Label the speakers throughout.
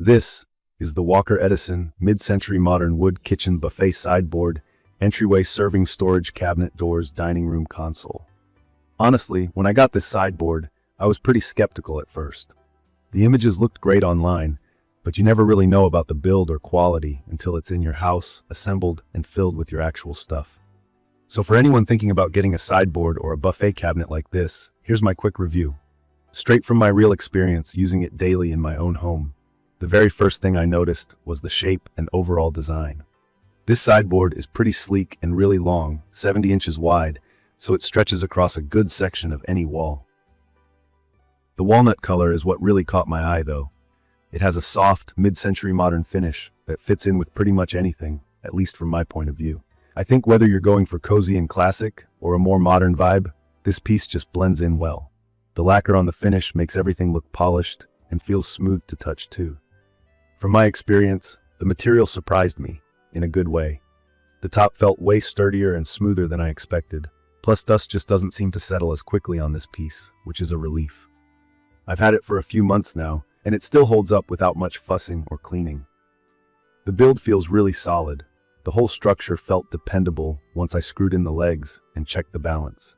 Speaker 1: This is the Walker Edison mid-century modern wood kitchen buffet sideboard, entryway serving storage cabinet doors dining room console. Honestly, when I got this sideboard, I was pretty skeptical at first. The images looked great online, but you never really know about the build or quality until it's in your house, assembled and filled with your actual stuff. So for anyone thinking about getting a sideboard or a buffet cabinet like this, here's my quick review. Straight from my real experience using it daily in my own home. The very first thing I noticed was the shape and overall design. This sideboard is pretty sleek and really long, 70 inches wide, so it stretches across a good section of any wall. The walnut color is what really caught my eye though. It has a soft, mid-century modern finish that fits in with pretty much anything, at least from my point of view. I think whether you're going for cozy and classic or a more modern vibe, this piece just blends in well. The lacquer on the finish makes everything look polished and feels smooth to touch too. From my experience, the material surprised me, in a good way. The top felt way sturdier and smoother than I expected. Plus, dust just doesn't seem to settle as quickly on this piece, which is a relief. I've had it for a few months now, and it still holds up without much fussing or cleaning. The build feels really solid. The whole structure felt dependable once I screwed in the legs and checked the balance.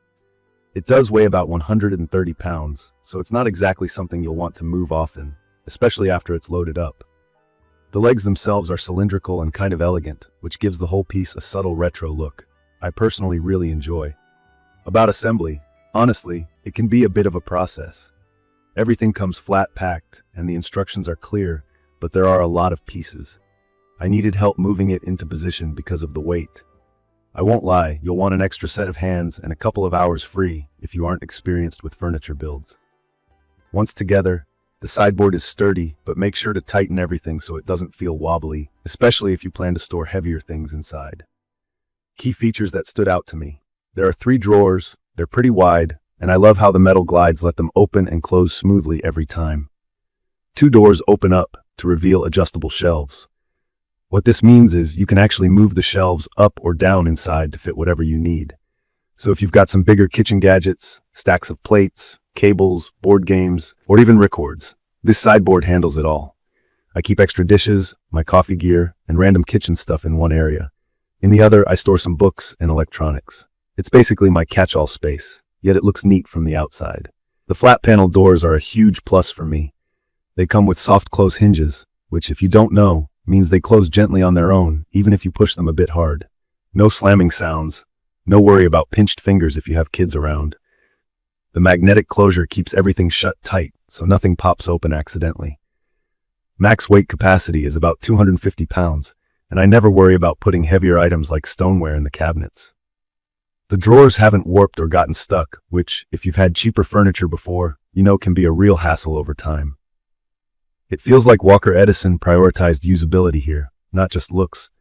Speaker 1: It does weigh about 130 pounds, so it's not exactly something you'll want to move often, especially after it's loaded up. The legs themselves are cylindrical and kind of elegant, which gives the whole piece a subtle retro look I personally really enjoy. About assembly, honestly, it can be a bit of a process. Everything comes flat packed and the instructions are clear, but there are a lot of pieces. I needed help moving it into position because of the weight. I won't lie, you'll want an extra set of hands and a couple of hours free if you aren't experienced with furniture builds. Once together, the sideboard is sturdy, but make sure to tighten everything so it doesn't feel wobbly, especially if you plan to store heavier things inside. Key features that stood out to me. There are 3 drawers, they're pretty wide, and I love how the metal glides let them open and close smoothly every time. 2 doors open up to reveal adjustable shelves. What this means is you can actually move the shelves up or down inside to fit whatever you need. So if you've got some bigger kitchen gadgets, stacks of plates, cables, board games, or even records, this sideboard handles it all. I keep extra dishes, my coffee gear, and random kitchen stuff in one area. In the other, I store some books and electronics. It's basically my catch-all space, yet it looks neat from the outside. The flat panel doors are a huge plus for me. They come with soft close hinges, which if you don't know, means they close gently on their own, even if you push them a bit hard. No slamming sounds. No worry about pinched fingers if you have kids around. The magnetic closure keeps everything shut tight, so nothing pops open accidentally. Max weight capacity is about 250 pounds, and I never worry about putting heavier items like stoneware in the cabinets. The drawers haven't warped or gotten stuck, which, if you've had cheaper furniture before, you know can be a real hassle over time. It feels like Walker Edison prioritized usability here, not just looks.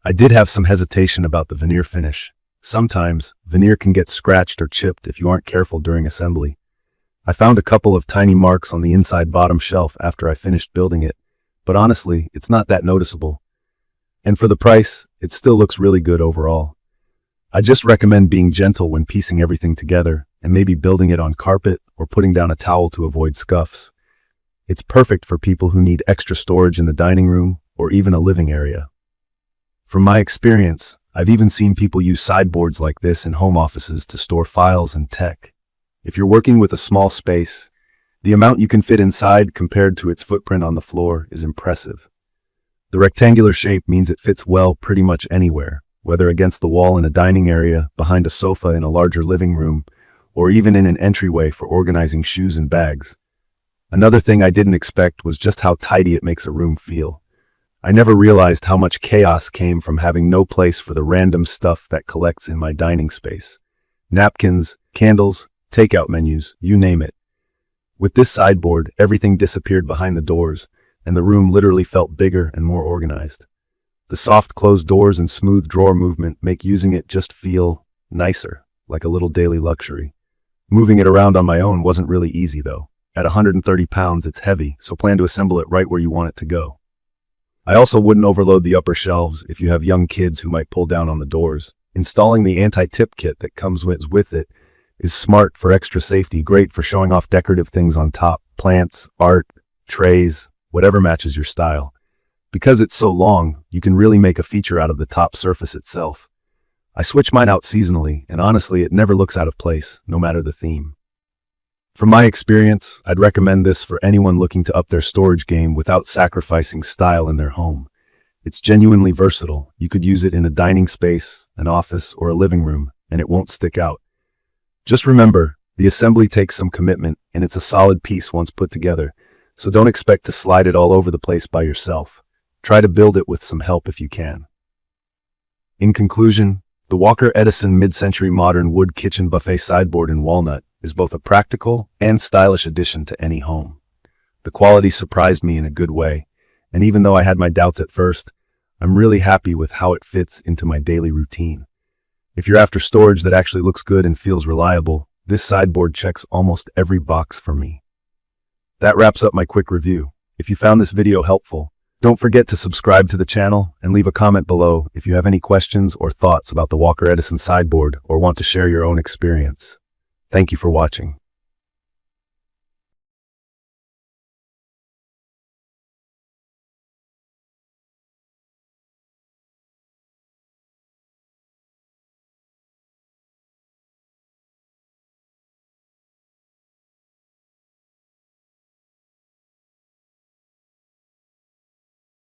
Speaker 1: I did have some hesitation about the veneer finish. Sometimes, veneer can get scratched or chipped if you aren't careful during assembly. I found a couple of tiny marks on the inside bottom shelf after I finished building it, but honestly, it's not that noticeable. And for the price, it still looks really good overall. I just recommend being gentle when piecing everything together and maybe building it on carpet or putting down a towel to avoid scuffs. It's perfect for people who need extra storage in the dining room or even a living area. From my experience, I've even seen people use sideboards like this in home offices to store files and tech. If you're working with a small space, the amount you can fit inside compared to its footprint on the floor is impressive. The rectangular shape means it fits well pretty much anywhere, whether against the wall in a dining area, behind a sofa in a larger living room, or even in an entryway for organizing shoes and bags. Another thing I didn't expect was just how tidy it makes a room feel. I never realized how much chaos came from having no place for the random stuff that collects in my dining space. Napkins, candles, takeout menus, you name it. With this sideboard, everything disappeared behind the doors, and the room literally felt bigger and more organized. The soft closed doors and smooth drawer movement make using it just feel nicer, like a little daily luxury. Moving it around on my own wasn't really easy though. At 130 pounds, it's heavy, so plan to assemble it right where you want it to go. I also wouldn't overload the upper shelves if you have young kids who might pull down on the doors. Installing the anti-tip kit that comes with it is smart for extra safety, great for showing off decorative things on top, plants, art, trays, whatever matches your style. Because it's so long, you can really make a feature out of the top surface itself. I switch mine out seasonally, and honestly, it never looks out of place, no matter the theme. From my experience, I'd recommend this for anyone looking to up their storage game without sacrificing style in their home. It's genuinely versatile. You could use it in a dining space, an office, or a living room, and it won't stick out. Just remember, the assembly takes some commitment, and it's a solid piece once put together, so don't expect to slide it all over the place by yourself. Try to build it with some help if you can. In conclusion, the Walker Edison mid-century modern wood kitchen buffet sideboard in walnut is both a practical and stylish addition to any home. The quality surprised me in a good way, and even though I had my doubts at first, I'm really happy with how it fits into my daily routine. If you're after storage that actually looks good and feels reliable, this sideboard checks almost every box for me. That wraps up my quick review. If you found this video helpful, don't forget to subscribe to the channel and leave a comment below if you have any questions or thoughts about the Walker Edison sideboard or want to share your own experience. Thank you for watching.